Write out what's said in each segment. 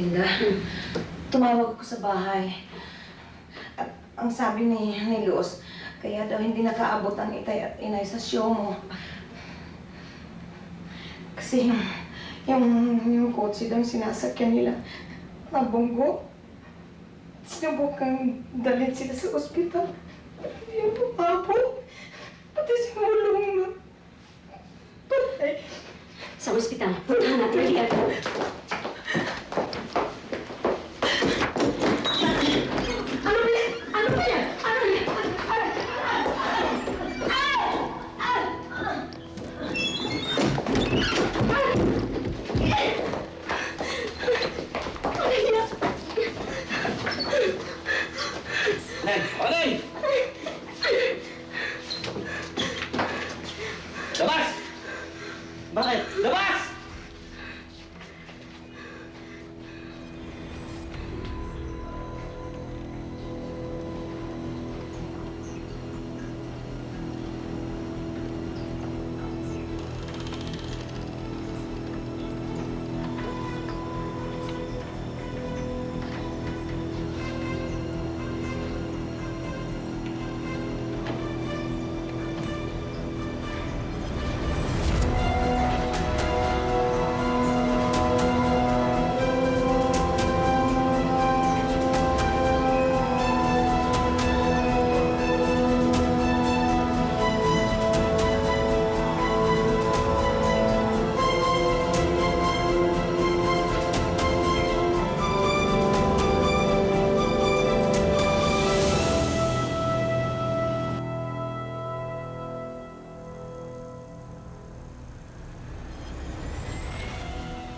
Linda, tumawag ako sa bahay. At ang sabi ni Luz, kaya daw hindi nakaabot ang itay at inay sa show mo. Kasi yung kotse daw sinasakyan nila nabunggo. Sinubukang dalhin sila sa ospital. Yung pumapot. Pati si Mulong na patay. Sa ospital, puntahan natin agad. Oray! Labas! Bakit? Labas!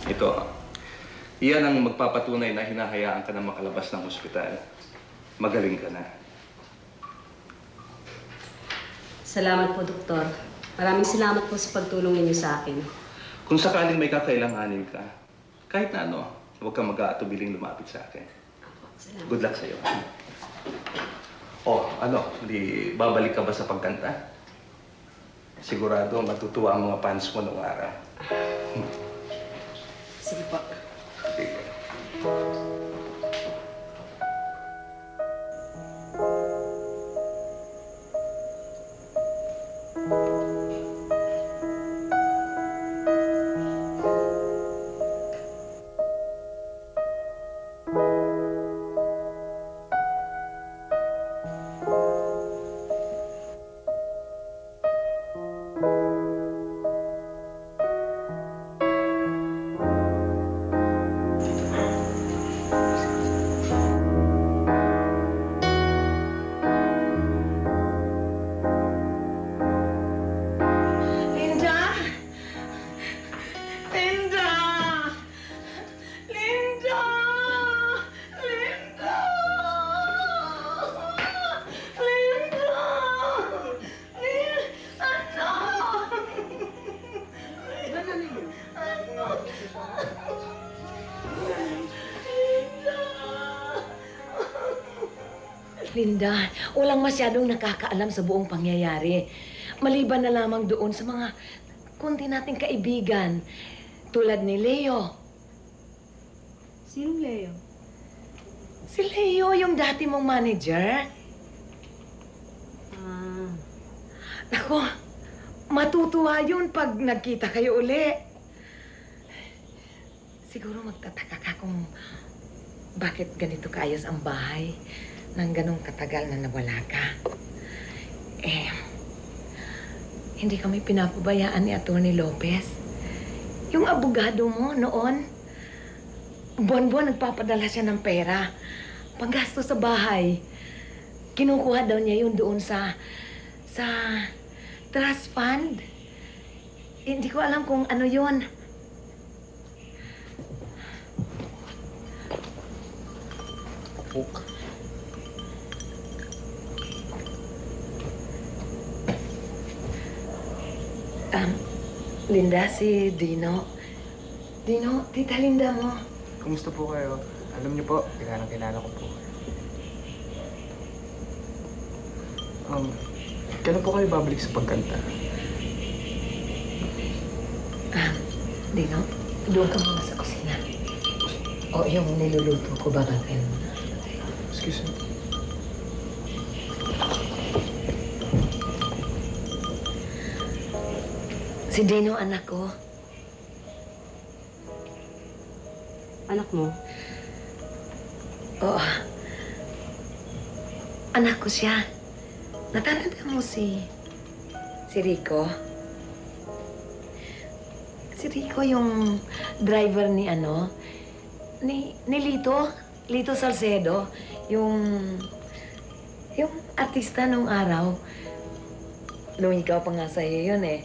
Ito, iyan ang magpapatunay na hinahayaan ka na makalabas ng ospital. Magaling ka na. Salamat po, Doktor. Maraming salamat po sa pagtulong ninyo sa akin. Kung sakaling may kakailanganin ka, kahit na ano, huwag kang mag-aatubiling lumapit sa akin. Salamat. Good luck sa'yo. Oh, ano, hindi babalik ka ba sa pagkanta? Sigurado matutuwa ang mga fans mo noong araw. Sige po. Sige. Linda, walang masyadong nakakaalam sa buong pangyayari. Maliban na lamang doon sa mga kunti nating kaibigan. Tulad ni Leo. Sinong Leo? Si Leo, yung dati mong manager. Ako, matutuwa yun pag nagkita kayo uli. Siguro magtataka ka kung bakit ganito kaayos ang bahay nang ganong katagal na nawala ka. Hindi kami pinapabayaan ni Atty. Lopez. Yung abogado mo noon, buwan-buwan nagpapadala siya ng pera. Panggasto sa bahay. Kinukuha daw niya yun doon sa trust fund. Hindi ko alam kung ano yun. Linda, si Dino. Dino, tita Linda mo. Kumusta po kayo? Alam niyo po, kilala ko po. Kailan po kayo babalik sa pagkanta? Dino, doon ka muna sa kusina. O yung niluluto ko, baka kayo muna. Excuse me. Si Dino, anak ko. Anak mo? Oo. Anak ko siya. Natatanda mo si Rico? Si Rico yung driver ni ni Lito Salcedo. Yung artista nung araw. Lumigaw pa nga sa'yo yun eh.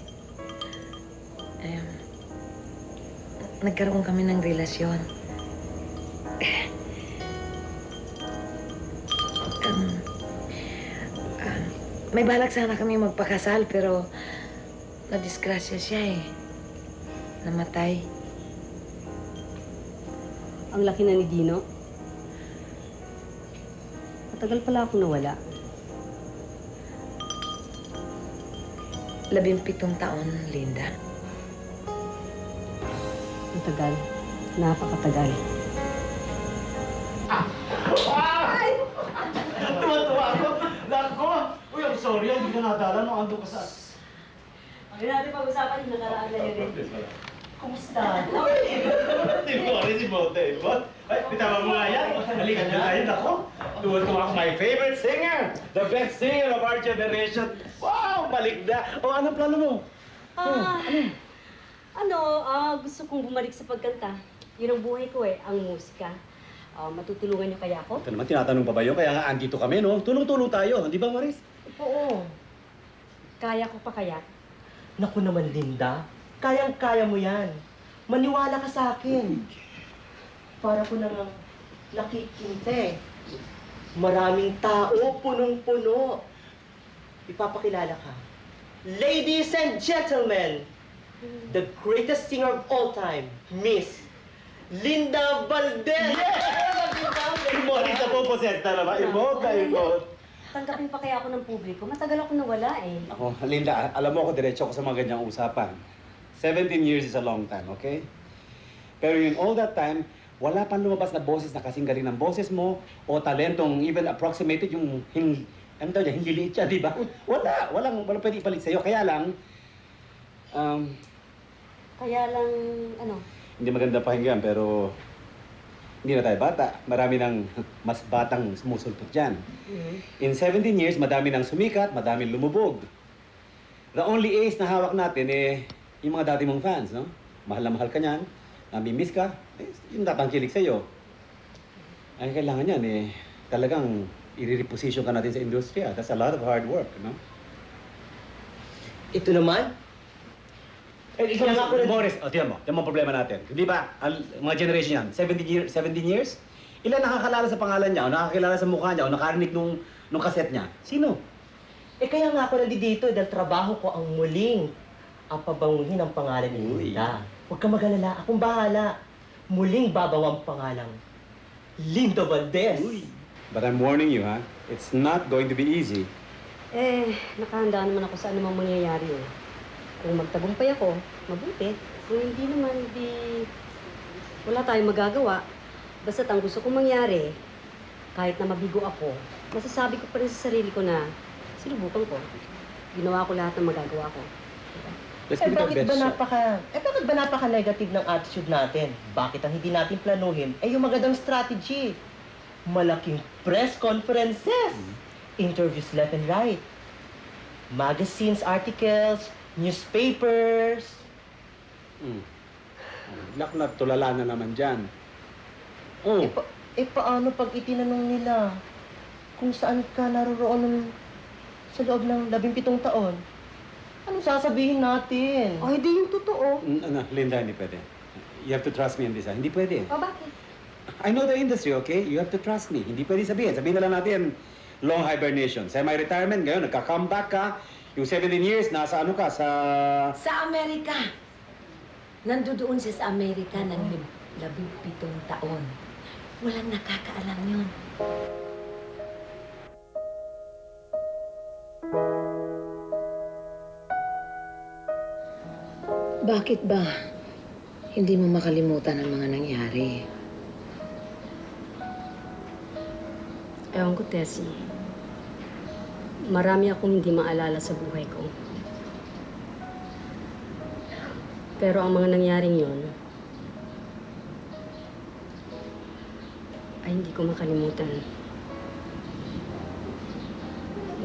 Nagkaroon kami ng relasyon. May balak sana kami magpakasal pero nadisgrasya siya eh. Namatay. Ang laki na ni Dino. Matagal pala akong nawala. 17 taon, Linda. Ang tagal. Napakatagal. Tuwa-tuwa ako. Nako! Uy, I'm sorry. Hindi ka nadala nung ando ka sa... Hindi natin pag-usapan yung nakaraan na yun eh. Kumusta? Hindi mo rin si Bote. Ay, bitama mo nga yan. Halika na tayo. Nako! Tuwa-tuwa ako. My favorite singer! The best singer of our generation. Wow! Balik na. O, anong plano mo? Gusto kong bumalik sa pagkanta. Yun ang buhay ko eh, ang musika. Matutulungan niyo kaya ako? Ito naman, tinatanong pa ba yun? Kaya nga andito kami, no? Tulong-tulong tayo. Di ba, Maris? Oo. Kaya ko pa kaya? Naku naman, Linda. Kayang-kaya mo yan. Maniwala ka sa akin. Para ko nang nakikinte. Maraming tao, punong-puno. Ipapakilala ka. Ladies and gentlemen, the greatest singer of all time, Miss Linda Valdez! Imod, isa po po siya. Tara ba? Imod ka, imod. Tanggapin pa kaya ako ng publiko? Matagal ako nawala eh. Ako, Linda, alam mo ako, diretso ako sa mga ganyang usapan. 17 years is a long time, okay? Pero in all that time, wala pang lumabas na boses na kasing galing ng boses mo o talentong even approximated yung ano daw niya, hindi liit siya, di ba? Walang pwede ipalit sa'yo. Kaya lang, hindi maganda pakinggan, pero hindi na tayo bata. Marami ng mas batang sumusulpot dyan. In 17 years, madami nang sumikat, madami lumubog. The only ace na hawak natin yung mga dati mong fans, no? Mahal na mahal ka niyan, nami-miss ka, yung datang kilig sa'yo. Ang kailangan yan, talagang i-reposition ka natin sa industriya. That's a lot of hard work, no? Ito naman, Ikaw nga po, Morris, tiyan mo ang problema natin. Hindi ba, mga generation yan, 17 years? Ilan nakakalala sa pangalan niya, o nakakilala sa mukha niya, o nakarinig nung kaset niya? Sino? kaya nga ako nandito dahil trabaho ko ang muling pabanguhin ang pangalan ni Linda. Huwag ka mag-alala, akong bahala. Muling babaw ang pangalang Linda Valdez. But I'm warning you, ha? It's not going to be easy. Nakahanda naman ako sa anumang mangyayari eh. Kung magtagumpay ako, mabuti. Kung hindi naman, wala tayong magagawa. Basta't ang gusto kong mangyari, kahit na mabigo ako, masasabi ko pa rin sa sarili ko na sinubukan ko. Ginawa ko lahat ng magagawa ko. Let's give it our best shot. Bakit ba napaka-negative ng attitude natin? Bakit ang hindi natin planuhin yung magandang strategy? Malaking press conferences, interviews left and right, magazines, articles, newspapers. Lak na tulala na naman dyan. Paano pag itinanong nila kung saan ka naroroon sa loob ng 17 taon? Anong sasabihin natin? Oh, hindi yung totoo. Linda, hindi pwede. You have to trust me in this, ha? Hindi pwede. Oh, bakit? I know the industry, okay? You have to trust me. Hindi pwede sabihin. Sabihin na lang natin, long hibernation. Semi-retirement, ngayon, nagka-comeback ka. Yung 17 years, nasa ano ka, sa... Sa Amerika. Nandoon siya sa Amerika ng 17 taon. Walang nakakaalam yun. Bakit ba hindi mo makalimutan ang mga nangyari? Ewan ko, Tessie. Marami akong hindi maalala sa buhay ko. Pero ang mga nangyaring yon ay hindi ko makalimutan.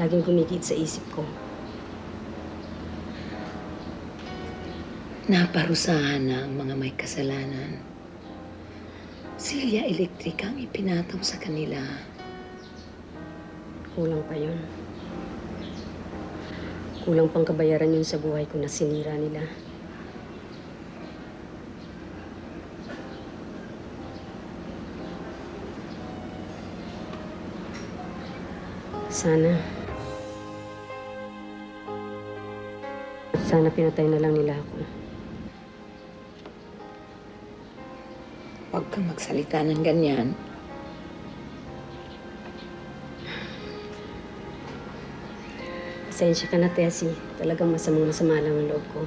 Laging kumikit sa isip ko. Naparusahan na ang mga may kasalanan. Silya Electric ang ipinataw sa kanila. Kulang pa yun. Kulang pang kabayaran yun sa buhay ko na sinira nila. Sana pinatay na lang nila ako. Huwag kang magsalita ng ganyan. Pasensya ka na, Tessie. Talagang masama lang ang loob ko.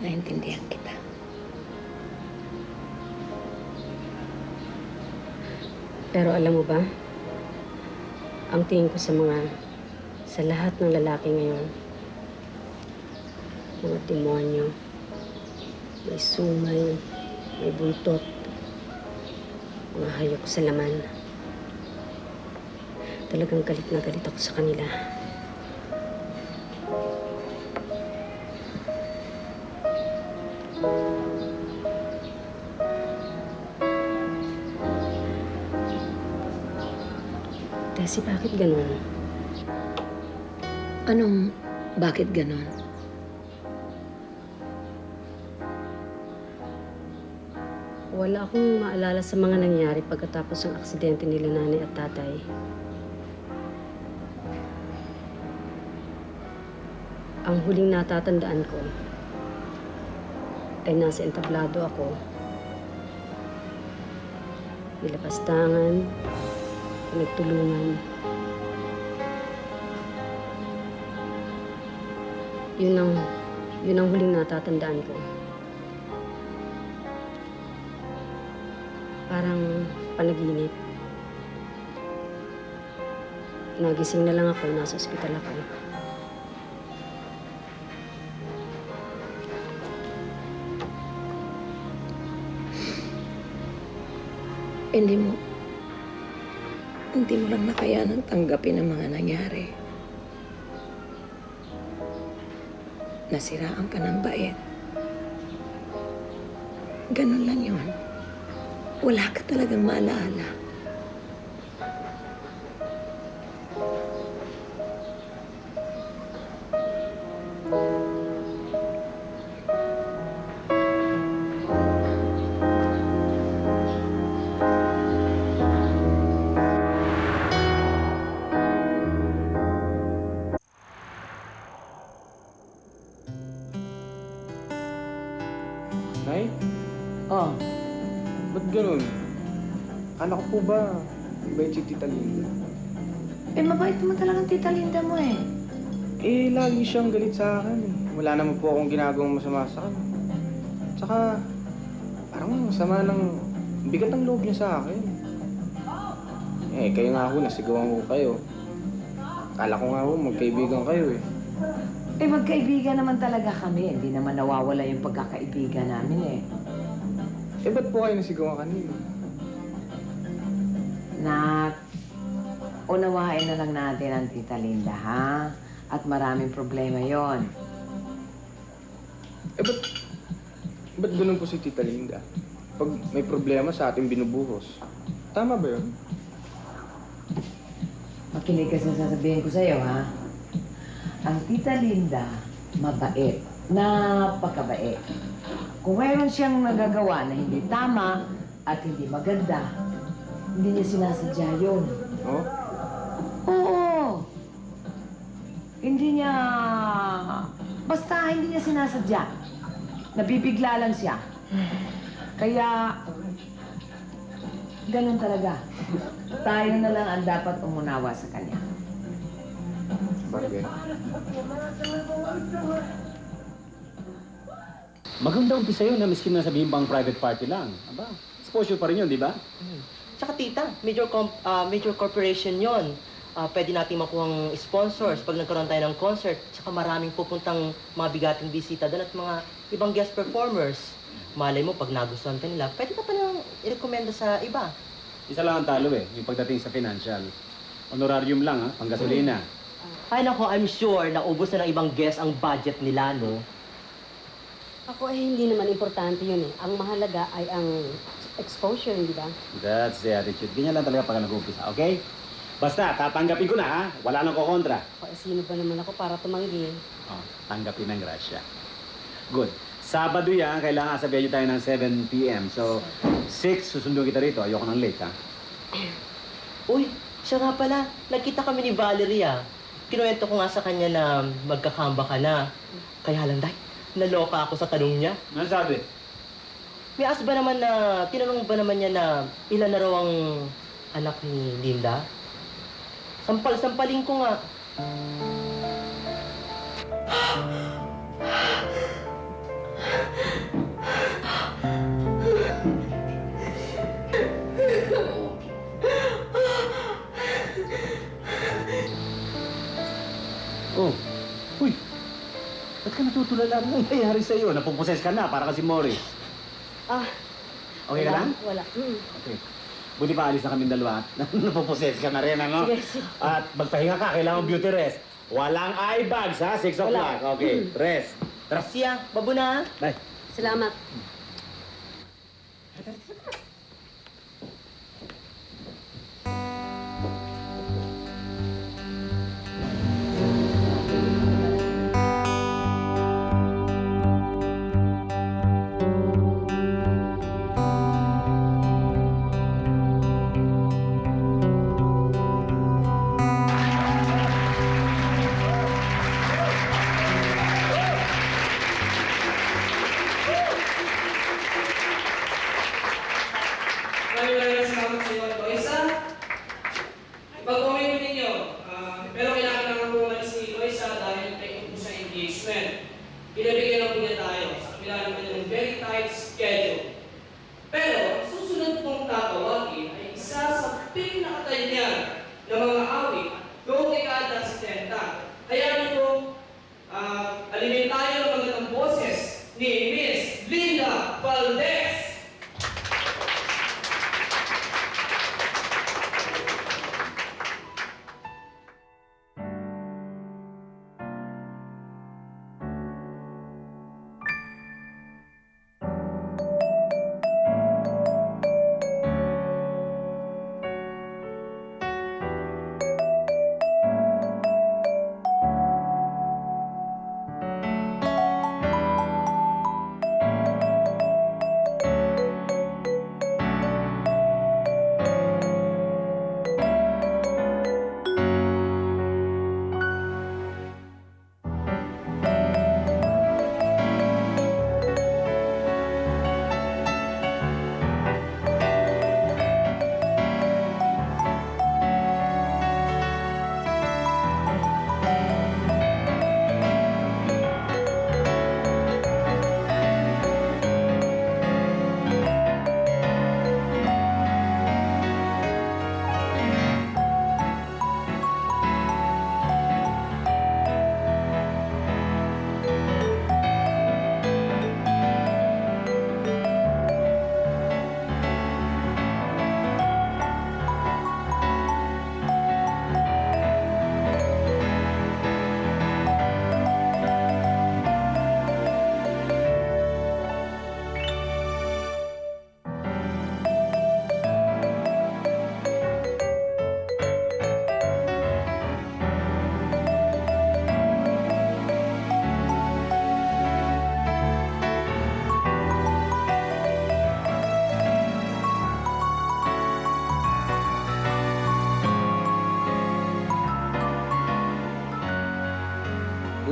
Naintindihan kita. Pero alam mo ba, ang tingin ko sa lahat ng lalaki ngayon, mga demonyo, may sungay, may buntot, mga hayok sa laman. Talagang galit na galit ako sa kanila. Tessie, bakit ganun? Anong bakit ganon? Wala akong maalala sa mga nangyari pagkatapos ng aksidente nila nanay at tatay. Ang huling natatandaan ko ay nasa entablado ako. Nilapastangan, nagtulungan. Yun ang huling natatandaan ko. Parang panaginip. Nagising na lang ako, nasa ospital ako. Hindi mo lang nakayanang tanggapin ang mga nangyari. Nasiraan ka ng bait. Ganun lang yun. Wala ka talagang maalaala. Nay, Oh, ba't ganun? Anak ko po ba? Ibait si Tita Linda. mabait naman talagang tita Linda mo eh. Eh, lagi siyang galit sa akin eh. Wala naman po akong ginagawang masama sa kanya. Tsaka, parang masama ng bigat ang loob niya sa akin. Eh, kayo nga ho, nasigawan ko kayo. Kala ko nga ho, magkaibigan kayo eh. Magkaibigan naman talaga kami. Hindi naman nawawala yung pagkakaibigan namin eh. Eh, ba't po kayo nasigawan kanina? Nak, unawain na lang natin ang tita Linda, ha? At maraming problema yon. Eh, ba't ganun po si Tita Linda? Pag may problema sa ating binubuhos. Tama ba yun? Makinig ka sa sasabihin ko sa'yo, ha? Ang tita Linda, mabait. Napakabait. Kung mayroon siyang nagagawa na hindi tama at hindi maganda, hindi niya sinasadya yun. Oh? Oo. Hindi niya... Basta hindi niya sinasadya. Nabibigla lang siya. Kaya... Ganun talaga. Tayo na lang ang dapat umunawa sa kanya. Bakit? Maganda umpisa yun na miskin na sabihin pang private party lang. Aba, exposure pa rin yun, di ba? Tsaka tita, major corporation yon. Pwede natin makuhang sponsors pag nagkaroon tayo ng concert. Tsaka maraming pupuntang mga bigating bisita doon at mga ibang guest performers. Malay mo, pag nagustuhan ka nila, pwede ka pa nang i-recommenda sa iba. Isa lang ang talo eh, yung pagdating sa financial. Honorarium lang ha, panggasolina. Ay nako, I'm sure na ubos na ng ibang guest ang budget nila, no? Ako hindi naman importante yun eh. Ang mahalaga ay ang exposure, hindi ba? That's the attitude. Ganyan lang talaga pag nag-uumpisa, okay? Basta, tatanggapin ko na ha. Wala nang kukontra. Sino ba naman ako para tumanggi? Oh, tanggapin ng grasya. Good. Sabado yan, kailangan sabihin nyo tayo ng 7 p.m. So, 6, susundo kita rito. Ayoko ng late, ha? Uy, siya nga pala. Nagkita kami ni Valerie, ah. Kinuwento ko nga sa kanya na magkakamba ka na. Kaya lang, dahil naloka ako sa tanong niya. Ano sabi? May as ba naman na, tinanong ba naman niya na ilan na raw ang anak ni Linda? Sampal-sampalin ko nga. Oh, uy! Ba't ka natutulala? Anong nangyayari sa'yo? Napuposes ka na, para kasi Morris. Okay ka lang? Wala. Okay. Buti pa alis na kaming dalawa. Napuposes ka na rin, ano? Sige. At magpahinga ka, kailangan beauty rest. Walang eye bags, ha? 6 o'clock. Okay, rest. Tara. Siya, babo na. Bye. Salamat. Maraming salamat sa iyo, Loisa. Ipag-comment ninyo. Pero kailangan naman po umalis si Loisa dahil may upo sa engagement. Pinabigyan na po niya tayo sa kabila naman ng very tight schedule. Pero susunod pong tatawagin ay isa sa pinakatanyan ng mga awit noong dekada 70. Kaya ano po, alimin tayo ng magandang boses ni Miss Linda Valdez.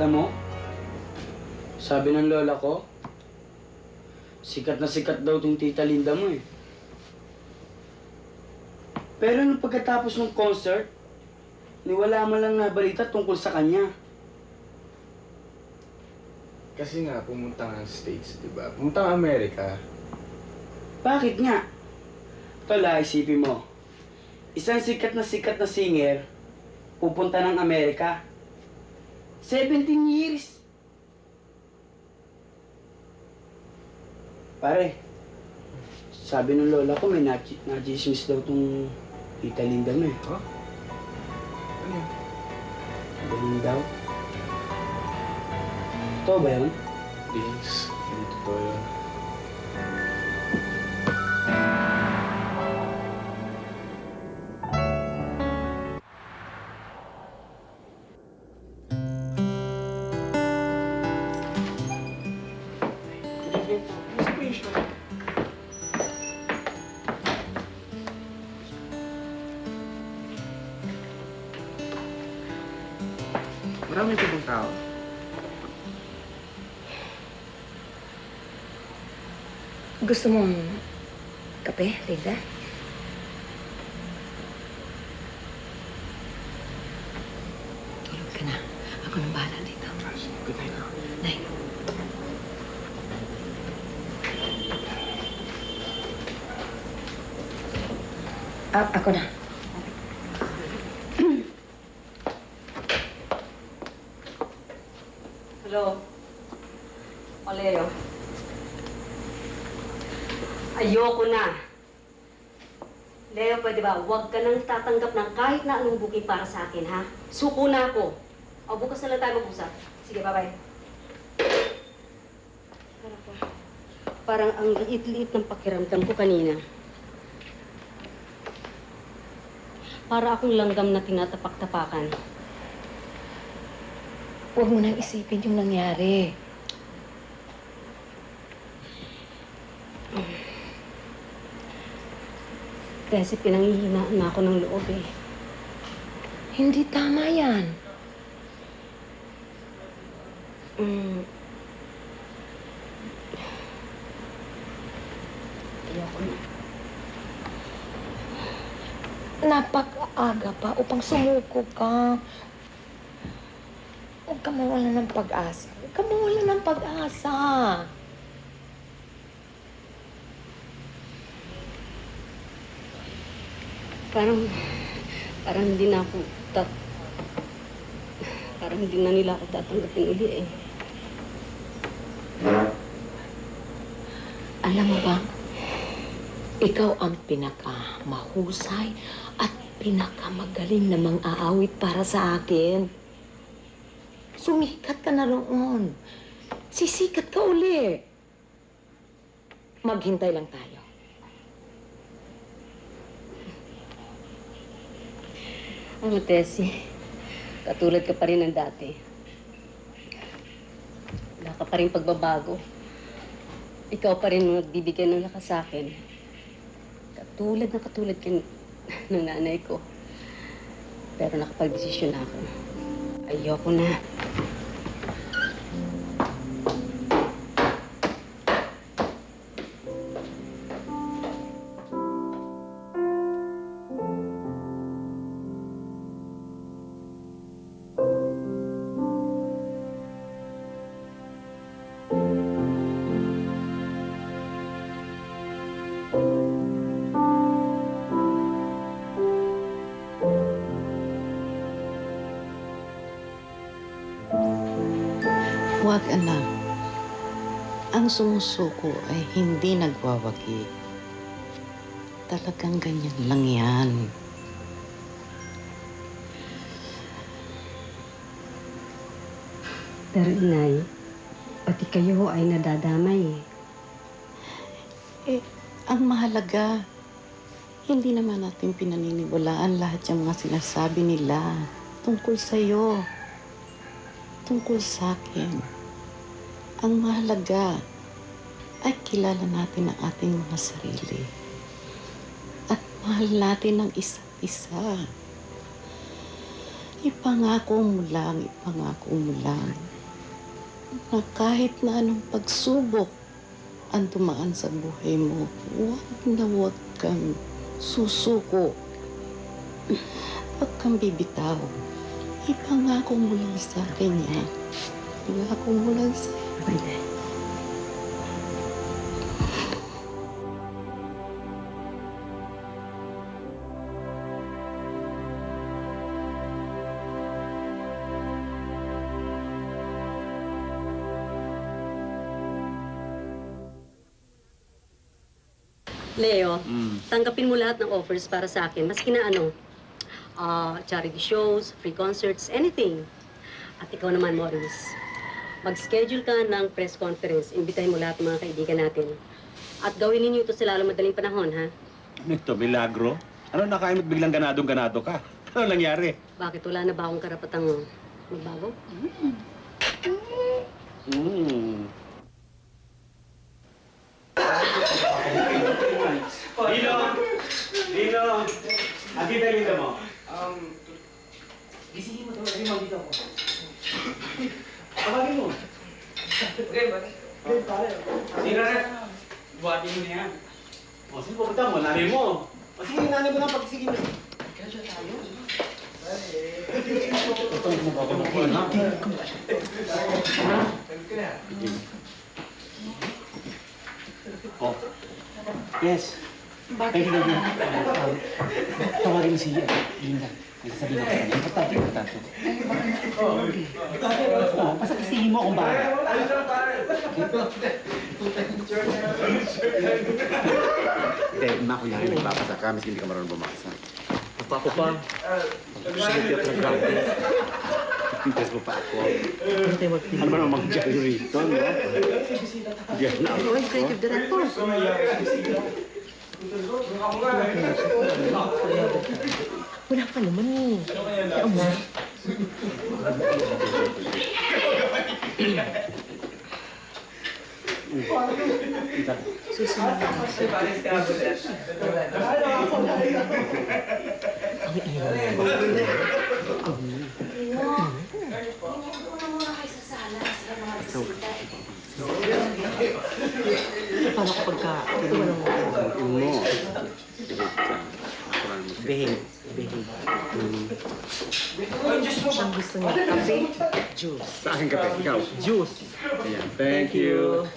Alam mo, sabi ng lola ko, sikat na sikat daw tong tita Linda mo eh. Pero nung pagkatapos ng concert, niwala mo lang nabalita tungkol sa kanya. Kasi nga, pumunta nga sa States, di ba? Pumunta nga Amerika. Bakit nga? Tala, isipin mo. Isang sikat na singer, pupunta ng Amerika. 17 years. Pare, sabi ng lola ko may na-chismis daw tong Tita Linda mo eh. Huh? Ano yun? Ganun daw. Totoo ba yun? Yes, hindi totoo yun. Maraming tibong tao. Gusto mong kape, Linda? Tulog ka na. Ako nang bahala dito. Good night now. Night. Ako na. Hello? O, Leo. Ayoko na. Leo, pwede ba? Huwag ka nang tatanggap ng kahit na anong booking para sa akin, ha? Suko na ako. O, bukas na lang tayo mag-usap. Sige, bye-bye. Parang ang liit-liit ng pakiramdam ko kanina. Para akong langgam na tinatapak-tapakan. Huwag mo nang isipin yung nangyari. Kasi pinanghihinaan na ako ng loob eh. Hindi tama yan. Ayoko na. Napag-aga pa upang sumuko ka. Huwag ka mawala ng pag-asa. Huwag ka mawala ng pag-asa. Parang hindi na ako parang hindi na nila ako tatanggapin uli eh. Alam mo ba, ikaw ang pinaka-mahusay at pinaka-magaling na mang-aawit para sa akin. Sumikat ka na roon. Sisikat ka uli. Maghintay lang tayo. Ano, Tessie? Katulad ka pa rin ng dati. Wala ka pa rin pagbabago. Ikaw pa rin ang nagbibigay ng lakas sa akin. Katulad ka ng nanay ko. Pero nakapag-desisyon ako. Ayoko na. Huwag, anak. Ang sumusuko ay hindi nagwawagi. Talagang ganyan lang yan. Pero inay, pati kayo ay nadadamay eh. Ang mahalaga, hindi naman natin pinaniniwalaan lahat yung mga sinasabi nila tungkol sa'yo, tungkol sa akin. Ang mahalaga ay kilala natin ang ating mga sarili at mahal natin ang isa't isa. Ipangako mo lang na kahit na anong pagsubok ang dumaan sa buhay mo, huwag kang susuko. Huwag kang bibitaw. Ipangako mo lang sa akin yan. Ipangako mo lang sa akin. Pwede. Leo, tanggapin mo lahat ng offers para sa akin. Maski na ano, charity shows, free concerts, anything. At ikaw naman, Maurice, mag-schedule ka ng press conference. Imbitahin mo lahat ng mga kaibigan natin. At gawin ninyo ito sa lalong madaling panahon, ha? Ano ito, milagro? Ano nakain at biglang ganadong-ganado ka? Ano nangyari? Bakit wala na ba akong karapatang magbago? Dino! Dino! Akita yung mo. Gisingin mo talaga yung dito ako. Tawagin mo. Okay, ba? Okay, pare. Sino na? Buhatin mo na yan. O, sige, pupunta mo. Nanay mo. O, sige, nanay mo na pagsigin mo. Kaya tayo. Ito, mo ba ako makuha, ha? Oh. Yes. Thank you, Daddy. Tawagin mo si Linda. May sasabihin ako sa'yo. Importante, importante. Oh, basta kasingin mo akong bahay. Ma, kunyari nagbabasa ka, mas hindi ka marunong bumasa. Papa. Sige, ako grabe. Pintas mo pa ako. Ano ba naman mag-jolly rito, no? Diyan na ako. Executive Director. Wala ka naman eh. Kaya mo. Susunod na. Paano kapag ka... Walang mo. behave. Siyang gusto niya. Kape, juice. Sa akin kape, ikaw. Juice. Ayan, thank you.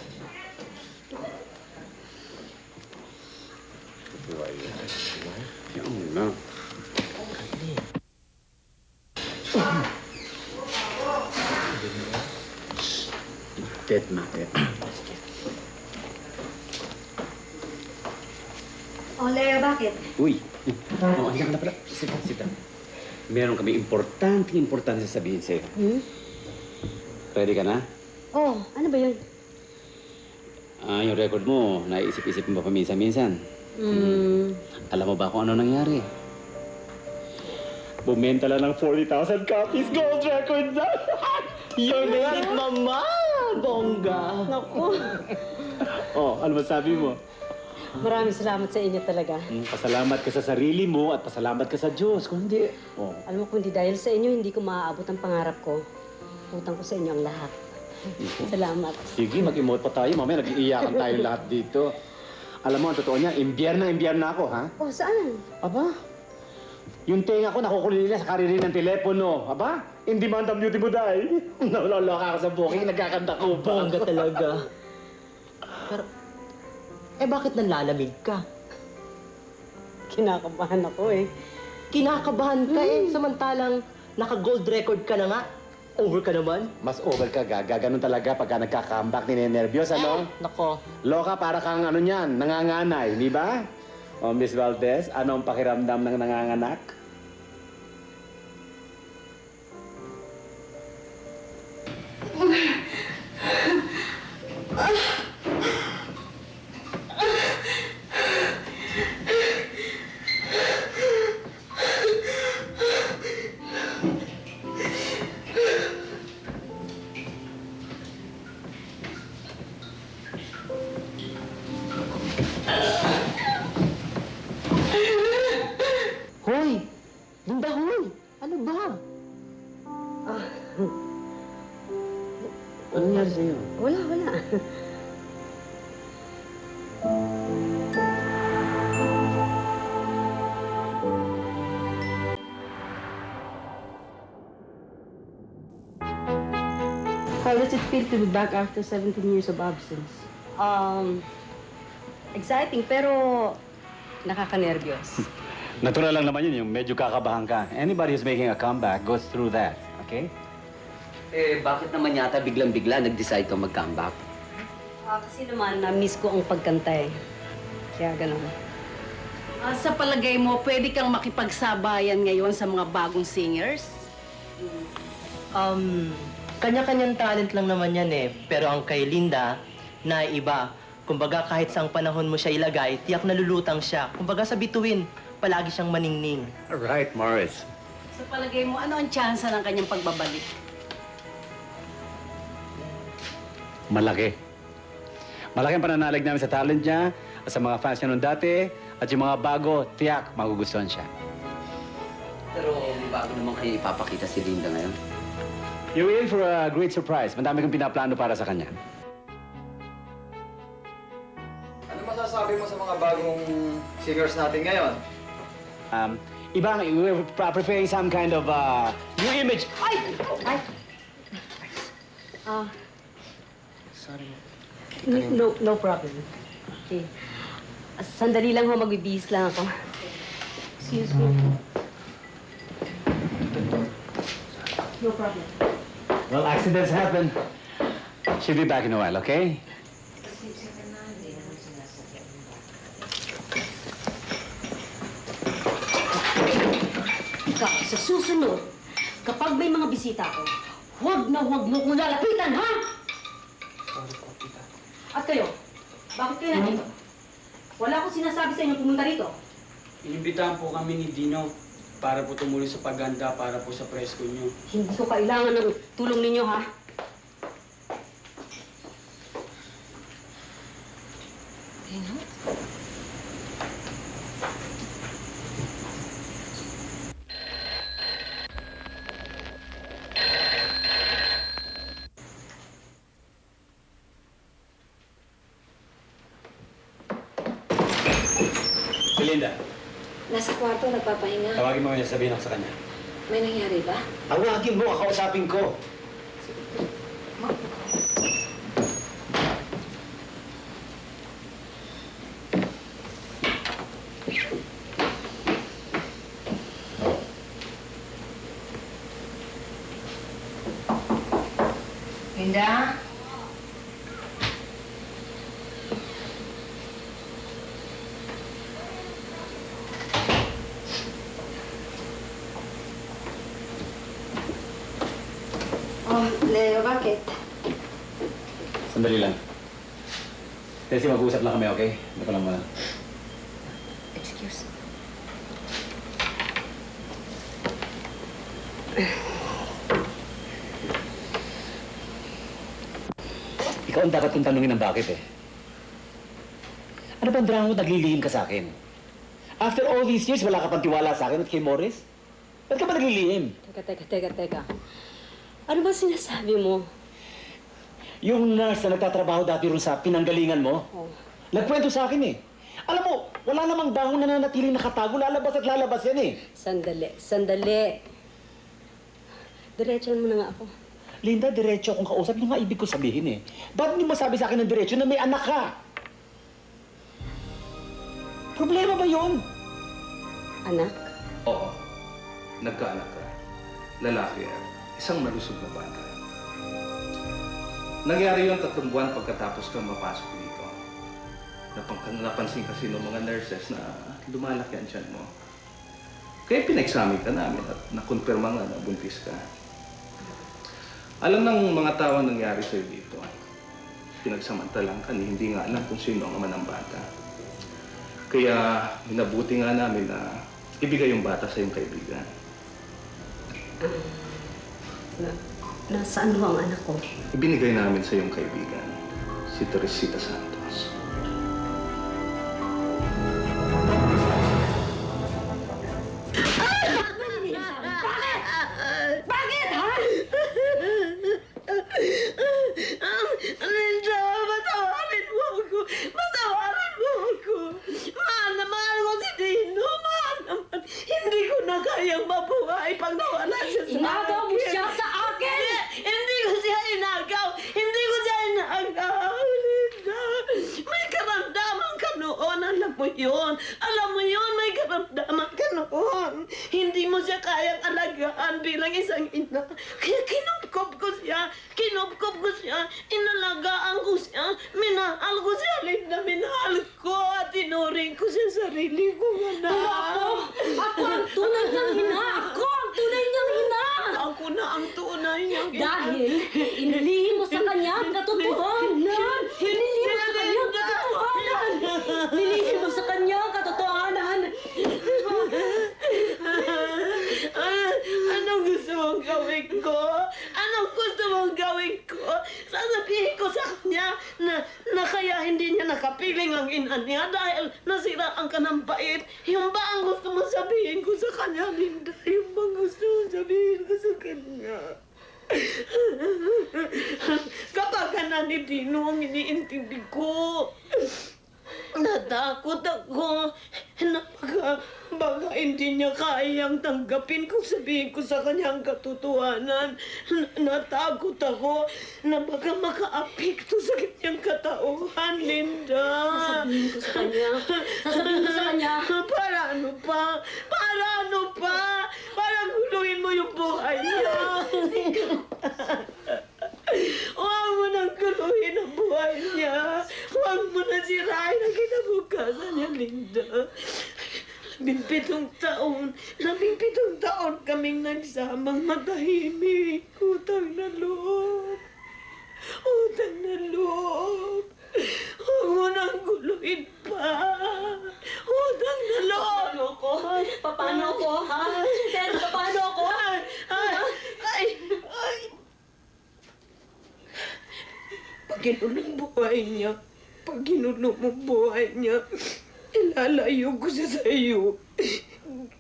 Yan na. Dead matter. Oh, Leo, bakit? Uy! Oh, hindi ka na pala. Sit down. Meron kami importante sasabihin sa'yo. Ready ka na? Oh, ano ba yun? Yung record mo, naiisip-isip mo pa paminsan-minsan. Alam mo ba kung ano nangyari? Bumenta lang ng 40,000 copies. Gold record na! You made it, Mama! Bongga! Naku, Oh, ano masabi mo? maraming salamat sa inyo talaga. Pasalamat ka sa sarili mo at pasalamat ka sa Diyos. Kung hindi, oh. Alam mo, kung di dahil sa inyo, hindi ko maaabot ang pangarap ko. Utang ko sa inyo ang lahat. Salamat. Sige, mag-emote pa tayo. Mamaya nag-iiyakan tayo lahat dito. Alam mo, ang totoo niya, imbyer na ako, ha? Oh, saan? Aba, yung tenga ko nakukunin nila sa karirin ng telepono. Aba, hindi man ang beauty mo dahil. Naloloka ako sa booking, nagkakanta ko pa. Bongga talaga. Pero, bakit nanlalamig ka? Kinakabahan ako eh. Kinakabahan ka samantalang naka-gold record ka na nga. Over ka naman. Mas over ka, Gaga. Ganun talaga pagka nagka-comeback, ninenervyos, ano? Nako. Loka, para kang ano niyan, nanganganay, di ba? O, Miss Valdez, ano ang pakiramdam ng nanganganak? Hoy! Linda, hoy! Ano ba? Ano nangyari sa'yo? Wala. How does it feel to be back after 17 years of absence? Exciting, pero nakaka-nervyos. Natural lang naman yun, yung medyo kakabahan ka. Anybody who's making a comeback goes through that, okay? Bakit naman yata biglang-bigla nag-decide ka mag-comeback? Kasi naman, na-miss ko ang pagkanta eh. Kaya ganun. Sa palagay mo, pwede kang makipagsabayan ngayon sa mga bagong singers? Kanya-kanyang talent lang naman yan eh. Pero ang kay Linda, naiiba. Kumbaga kahit saang panahon mo siya ilagay, tiyak nalulutang siya. Kumbaga sa bituin, palagi siyang maningning. Alright, Morris. Sa palagay mo, ano ang tsansa ng kanyang pagbabalik? Malaki. Malaki ang pananalig namin sa talent niya at sa mga fans niya noon dati at yung mga bago, tiyak, magugustuhan siya. Pero may bago naman kayo ipapakita si Linda ngayon. You're in for a great surprise. Madami kong pinaplano para sa kanya. Ano masasabi mo sa mga bagong singers natin ngayon? Ibang, we're preparing some kind of new image. Ay! Sorry. No problem. Okay. Sandali lang ho, magbibihis lang ako. Excuse me. No problem. Well, accidents happen. She'll be back in a while, okay? Ikaw, sa susunod, kapag may mga bisita ko, huwag na huwag mo kong lalapitan, ha? Sorry po, tita. At kayo, bakit kayo nandito? Wala akong sinasabi sa inyo pumunta rito. Inimbitahan po kami ni Dino para po tumulong sa paghanda para po sa presko niyo. Hindi ko kailangan ng tulong ninyo, ha? Dino? Linda, Nasa kwarto, nagpapahinga. tawagin mo niya, sabihin ako sa kanya. May nangyari ba? Tawagin mo, kakausapin ko. Linda? Oh, Leo, bakit? Sandali lang. Tessie, mag-uusap lang kami, okay? Hindi ko lang muna. Excuse me. Ikaw ang dapat kong tanungin ng bakit eh. Ano bang drama mo naglilihim ka sa akin? After all these years, wala ka pang tiwala sa akin at kay Morris? Ba't ka ba naglilihim? Teka. Ano ba sinasabi mo? Yung nurse na nagtatrabaho dati rin sa pinanggalingan mo, Oh. nagkwento sa akin eh. Alam mo, wala namang dahon na nanatiling nakatago, lalabas at lalabas yan eh. Sandali. Diretso mo na nga ako. Linda, diretso akong kausap, yung nga ibig ko sabihin eh. Ba't hindi mo sabi sa akin ng diretso na may anak ka? Problema ba yun? Anak? Oo. Nagkaanak ka. Lalaki at isang malusog na bata. Nangyari yun 3 buwan pagkatapos kang mapasok dito. Napansin kasi ng mga nurses na lumalaki ang tiyan mo. Kaya pinag-examine ka namin at nakonfirma nga na buntis ka. Alam ng mga tao ang nangyari sa'yo dito. Pinagsamantalang ka, hindi nga alam kung sino ang ama ng bata. Kaya minabuti nga namin na ibigay yung bata sa iyong kaibigan. Nasaan ho ang anak ko? Ibinigay namin sa iyong kaibigan, si Teresita Santos. Bakit, ha? Linda, matawarin mo ako. Mahal na mahal ko si Dino. Mahal naman. Hindi ko na kayang mabuhay pag nawala siya sa Inagaw mo siya sa akin! Hindi ko siya inagaw. Linda. May karamdaman ka noon. Alam mo yun, may karamdaman ka noon. Hindi mo siya kayang alagaan bilang isang ina. Kaya kinup ko kinubkob ko siya, inalagaan ko siya, minahal ko siya, Linda, minahal ko at tinuring ko siya sarili ko, anak. Ako ang tunay niyang ina! Ako ang tunay niyang ina! Ako na ang tunay niyang ina. Dahil inilihim mo sa kanya ang katotohanan! Inilihim mo sa kanya ang katotohanan! Inilihim mo sa kanya ang katotohanan! Anong gusto mong gawin ko? Anong gusto mong gawin ko? Sasabihin ko sa kanya na kaya hindi niya nakapiling ang ina niya dahil nasiraan ka ng bait. Yung ba ang gusto mong sabihin ko sa kanya, Linda? Yung ba ang gusto mong sabihin ko sa kanya? Kapag ka na ni Dino ang iniintindi ko, natakot ako na baka hindi niya kayang tanggapin kung sabihin ko sa kanya ang katotohanan. Natakot ako na baka maka-apekto sa kanyang katauhan, Linda. Sasabihin ko sa kanya. Sasabihin ko sa kanya. Para ano pa? Para ano pa? Para guluhin mo yung buhay niya. Huwag mo nang guluhin ang buhay niya. Huwag mo na sirain ang kinabukasan niya, Linda. 17 taon kaming nagsamang matahimik. Utang na loob. Utang na loob. Huwag mo nang guluhin pa. Utang na loob. Paano ko? Paano ko, ha? Pero paano ko? Pag ginulong mo buhay niya, ilalayo ko siya sa iyo.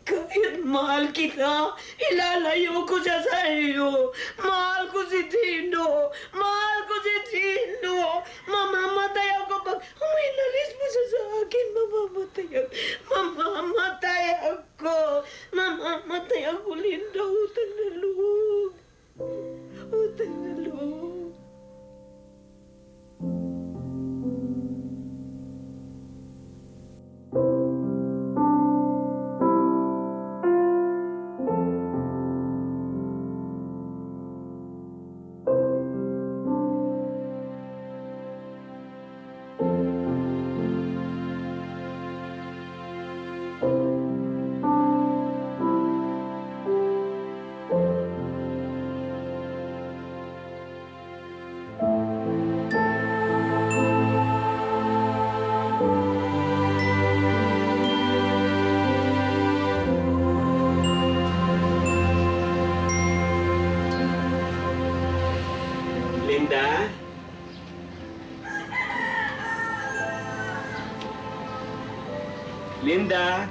Kahit mahal kita, ilalayo ko siya sa iyo. Mahal ko si Dino. Mahal ko si Dino. Mamamatay ako pag uminalis mo siya sa akin. Mamamatay ako. Mamamatay ako, Linda. Utang na loob. Utang na loob. Linda? Linda?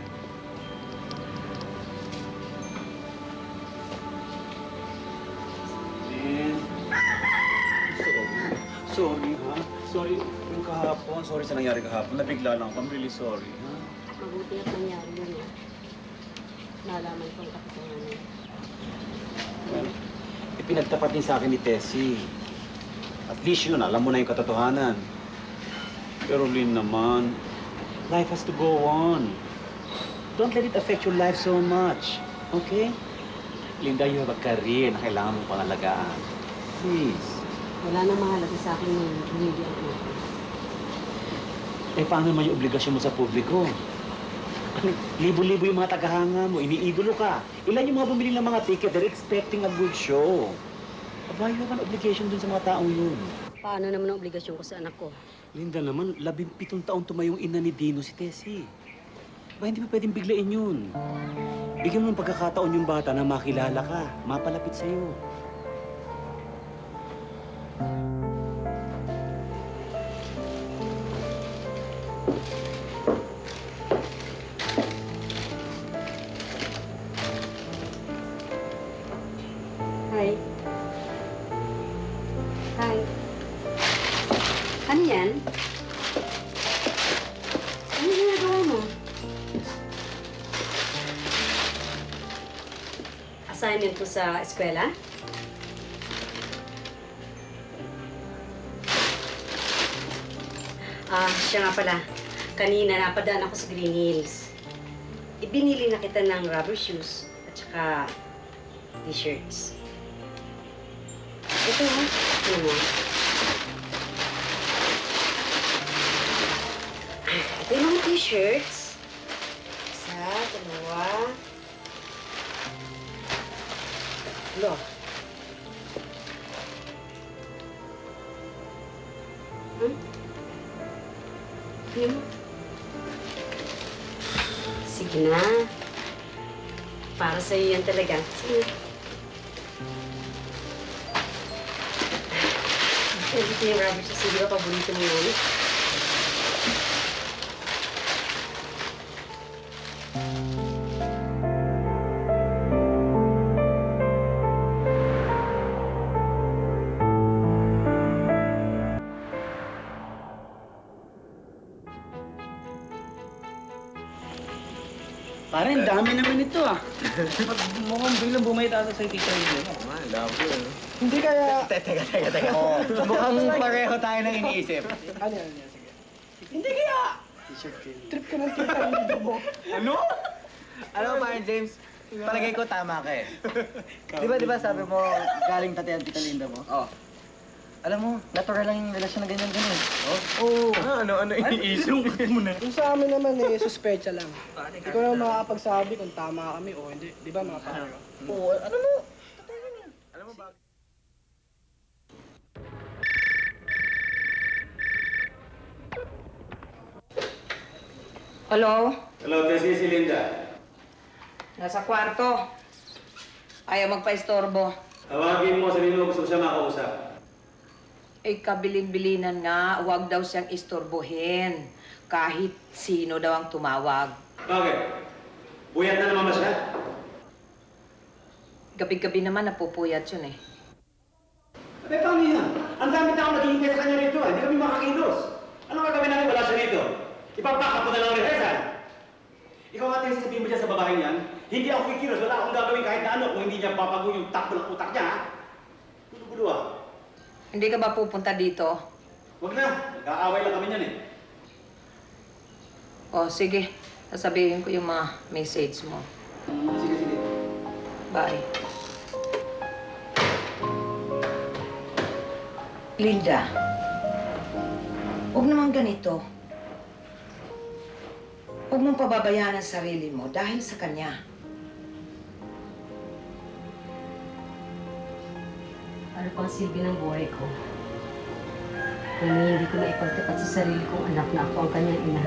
Sorry, ha? Sorry yung kahapon. Sorry sa nangyari kahapon. Nabigla lang ako. I'm really sorry, ha? Mabuti at nangyari yun, eh. Nalaman ko ang katotohanan. Well, ipinagtapat din sa akin ni Tessie. At least yun, alam mo na yung katotohanan. Pero Lynn naman, life has to go on. Don't let it affect your life so much, okay? Linda, you have a career na kailangan mong pangalagaan. Please. Wala nang mahalaga sa akin yung hindi ako. Eh, paano naman yung obligasyon mo sa publiko? Libo-libo yung mga tagahanga mo, iniidolo ka. Ilan yung mga bumili ng mga ticket? They're expecting a good show. Aba, you have an obligation dun sa mga taong yun. Paano naman ang obligasyon ko sa anak ko? Linda naman, 17 taon tumayong ina ni Dino si Tessie. Ba, hindi pa pwedeng biglain yun. Bigyan mo ng pagkakataon yung bata na makilala ka, mapalapit sa'yo. Hi. Hi. Ano yan? Ano ginagawa mo? Assignment ko sa eskwela? Siya nga pala. Kanina napadaan ako sa Green Hills. Ibinili na kita ng rubber shoes at saka t-shirts. Ito ha. Ito mo. Ito yung mga t-shirts. Isa, dalawa. Lo. Sige mo. Sige na. Para sa'yo yan talaga. Sige na. Ito yung rubber sa sige ba? Paborito mo yun. Parang dami naman ito ah. Mukhang biglang bumay ata sa tita Linda. Hindi kaya... Teka. Oh, mukhang pareho tayo ng iniisip. Ano yan? Sige. Hindi kaya! Trip ka ng tita Linda mo. Ano? Alam mo, Parang James, palagay ko tama ka eh. Di ba sabi mo, galing tati ang tita Linda mo? Oo. Alam mo, natural lang yung relasyon na ganyan-ganyan. Oo. Ano iniisip mo na? Yung sa amin naman eh, suspecha lang. Ikaw naman makakapagsabi kung tama kami o hindi. Di ba mga pare? Oo, ano mo? Alam mo ba? Hello? Hello, this is Linda. Nasa kwarto. Ayaw magpa-istorbo. Tawagin mo, sabihin mo gusto ko siya makausap. Eh, kabilin-bilinan nga, huwag daw siyang istorbohin. Kahit sino daw ang tumawag. Bakit? Buyat na naman ba siya? Gabi-gabi naman napupuyat yun eh. Eh, paano yan? Ang dami taong naghihintay sa kanya rito. Hindi kami makakilos. Ano gagawin namin wala siya rito? Ipapaka po na lang ang rehearsal. Ikaw nga tayo sabihin mo dyan sa babaeng yan, hindi ako kikilos. Wala akong gagawin kahit na ano kung hindi niya papago yung takbo ng utak niya, ha? Gulo-gulo, ha? Hindi ka ba pupunta dito? Huwag na. Nag-aaway lang kami niyan, eh. O, sige. Sasabihin ko yung mga message mo. Sige. Bye. Linda, huwag naman ganito. Huwag mong pababayaan ang sarili mo dahil sa kanya. Ano pang silbi ng buhay ko? Kung hindi ko maipagtapat sa sarili kong anak na ako ang kanyang ina.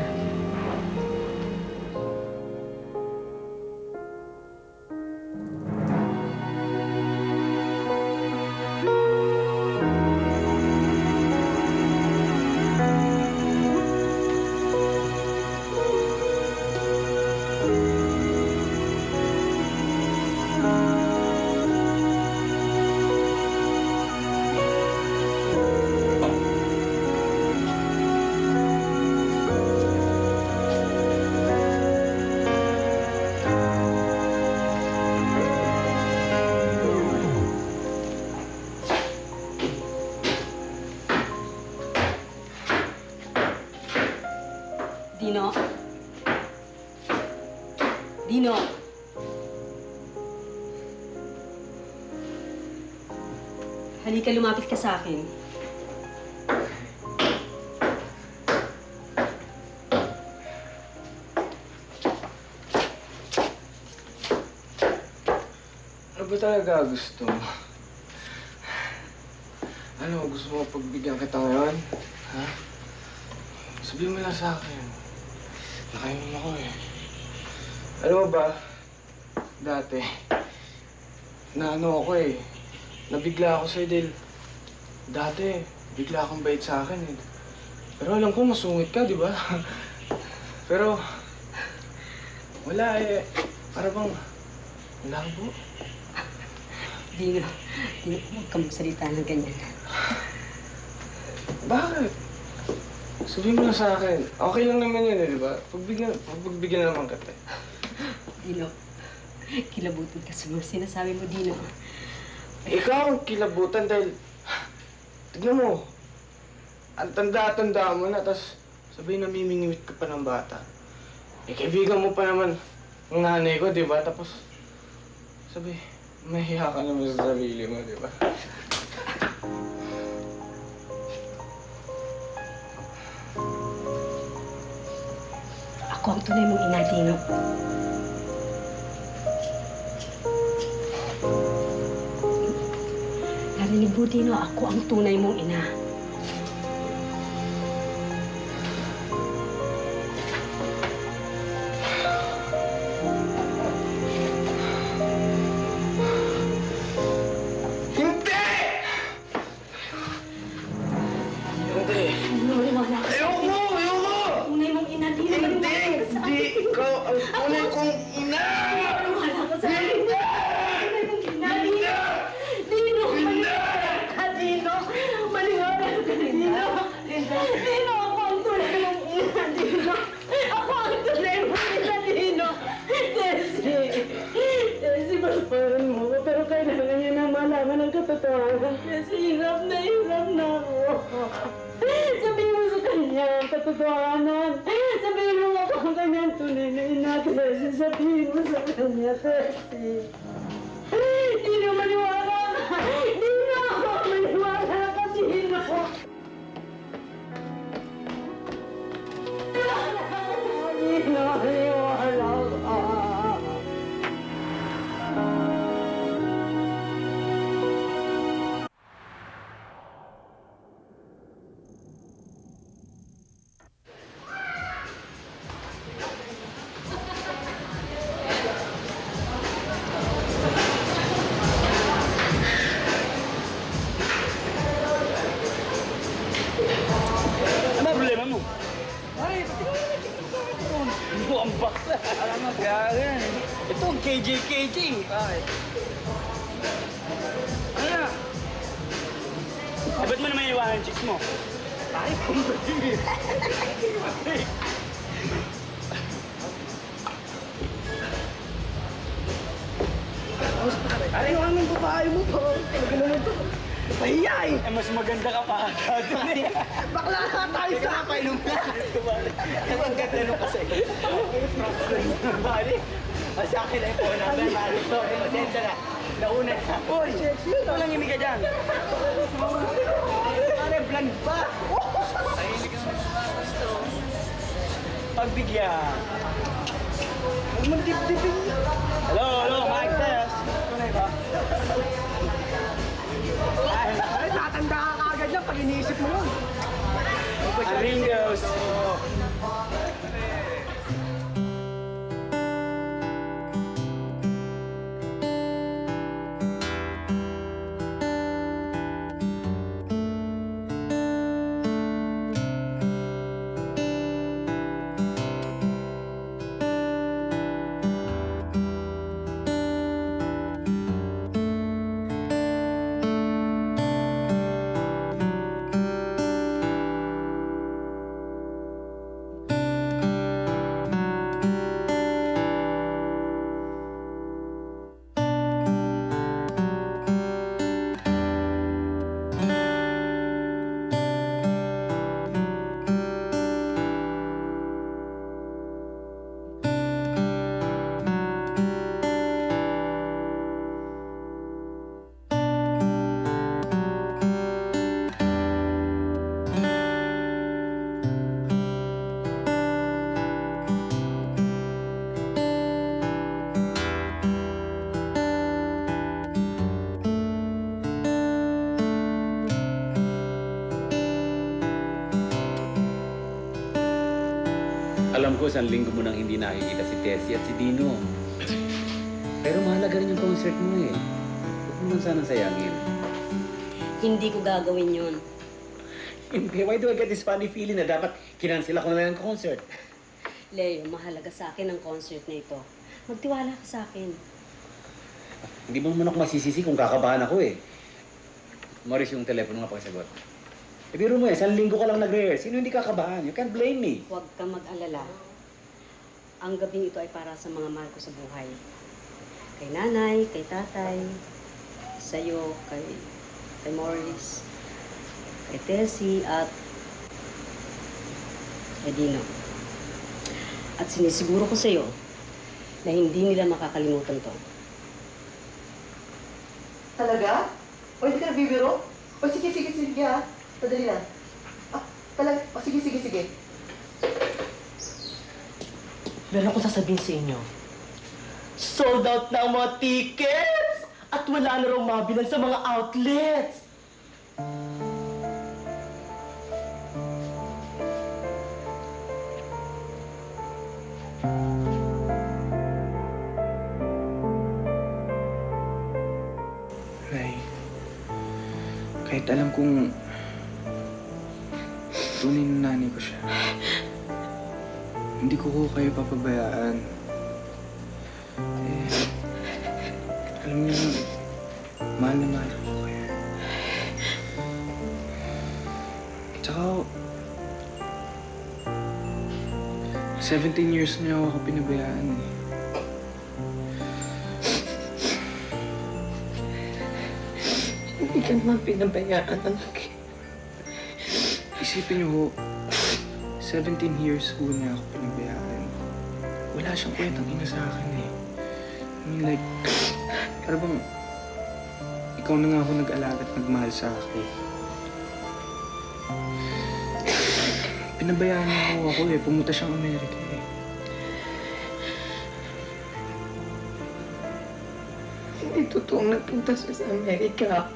Dino! Halika, lumapit ka sa akin. Ano ba talaga gusto mo? Ano, gusto mo pagbigyan kita ngayon? Ha? Sabihin mo lang sa akin. Nakainom ako eh. Alam mo ba, dati, naano ako eh. Nabigla ako sa'yo dahil dati, bigla akong bait sa akin eh. Pero alam ko, masungit ka, di ba? Pero, wala eh. Para bang, labo. Dino, huwag kang magsalita ng ganyan. Bakit? Sabihin mo na sa akin. Okay lang naman yun eh, di ba? Pagbigyan na naman kita. Dino, kilabutan ka sa mga sinasabi mo, Dino. Ikaw ang kilabutan dahil... Tignan mo. Ang tanda-tanda mo na, tapos sabihin na mimingwit ka pa ng bata. Eh, kaibigan mo pa naman ang nanay ko, di ba? Tapos, sabi, mahiya ka naman sa sarili mo, di ba? Ako ang tunay mong ina, Dino. Narinig mo, Dino, ako ang tunay mong ina. Maniwala ka sa akin. Tunay mong ina, Dino. Hindi ikaw ang tunay kong ina! Maniwala ka sa akin. Tunay mong ina, Dino. Dino, maniwala ka, Dino. Maniwala ka, Dino. Dino, ako ang tunay mong ina, Dino. Ako ang tunay mong ina, Dino. Tessie, pagparan mo ko, pero kailangan niya na malaman ang katotohanan. Tessie, hirap na ako. Sabihin mo sa kanya ang katotohanan. Sabihin mo ako ang kanyang tunay na ina, Tessie. Sabihin mo sa kanya, Tessie. Dino, maniwala ka. Dino, maniwala ka, Dino. Dino, maniwala ka. Ano problema mo? Ay, ano ang bakla? Alam mo, gagan. Ito ang KJ. Bakit? Ano na? Ba't mo naman iwanan chicks mo? Ay, kumbali. Ay, yung aming babae mo po. Talaga naman to. Pahiya eh. Eh, mas maganda ka pa agad. Bakla ka tayo sa kapainom na. Ang ganda nung kasi. Bali, sa akin ay po namin. Pasensya na. Nauna na. Uy, sexy. Ito lang yung miga dyan. Pare, bland ba? Pagbigyan. Huwag mong dip-dipin. Hello, mic test. Tunay ba? Ay, tatanda ka agad yan pag iniisip mo yun. Aringos. Alam ko, 1 linggo mo nang hindi nakikita si Tessie at si Dino. Pero mahalaga rin yung concert mo eh. Huwag mo man sanang sayangin. Hindi ko gagawin yun. Hindi, why do I get this funny feeling na dapat kinansela ko na lang ang concert? Leo, mahalaga sa akin ang concert na ito. Magtiwala ka sa akin. Hindi mo naman ako masisisi kung kakabahan ako eh. Maurice, yung telepono nga pagsagot. Eh, biro mo eh, 1 linggo ka lang nag-rehearse. Sino hindi kakabahan? You can't blame me. Huwag kang mag-alala. Ang gabing ito ay para sa mga mahal ko sa buhay. Kay nanay, kay tatay, sa'yo, kay Maurice, kay Tessie, at kay Dino. At sinisiguro ko sa'yo na hindi nila makakalimutan to. Talaga? O hindi ka nabibiro? O sige ha. Padali lang. Ah, talaga? O sige. meron akong sasabihin sa inyo. Sold out na ang mga tickets! At wala na raw mabilang sa mga outlets! Ray, kahit alam kong tunay na nanay ko siya, hindi ko kayo papabayaan. Eh, alam niyo, mahal na mahal ko kayo. Tsaka, 17 years niya ako pinabayaan eh. Hindi ka naman pinabayaan, anak. Isipin niyo ho, 17 years ho niya ako pinabayaan. Wala siyang kwentang ina sa akin eh. I mean like, para bang ikaw na nga ako nag-alaga at nagmahal sa akin. Pinabayaan niya ho ako eh. Pumunta siyang Amerika eh. Hindi totoong nagpunta siya sa Amerika.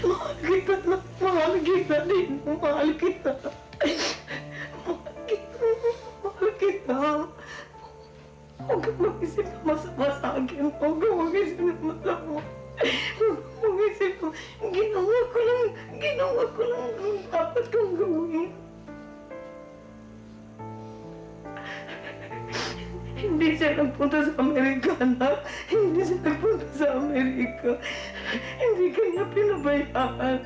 Mahal kita na. Mahal kita din. Mahal kita. Mahal kita. Mahal kita. Huwag kang mag-isip na masama sa akin. Huwag kang mag-isip na masama. Huwag kang mag-isip na ginawa ko lang ang dapat kong gawin. Hindi siya nagpunta sa Amerika, anak. Hindi siya nagpunta sa Amerika. Hindi kanya pinabayaan.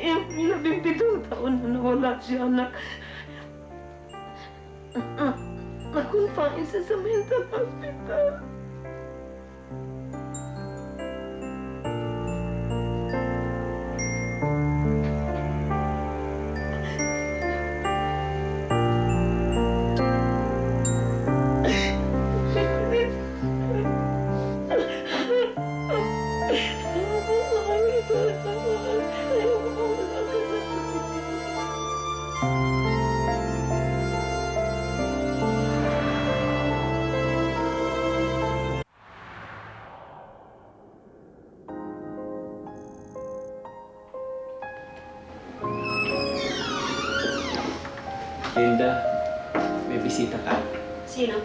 Yung 17 taon na nawala siya, anak. Na-confine siya sa mental hospital. Linda, may bisita ka. Sino?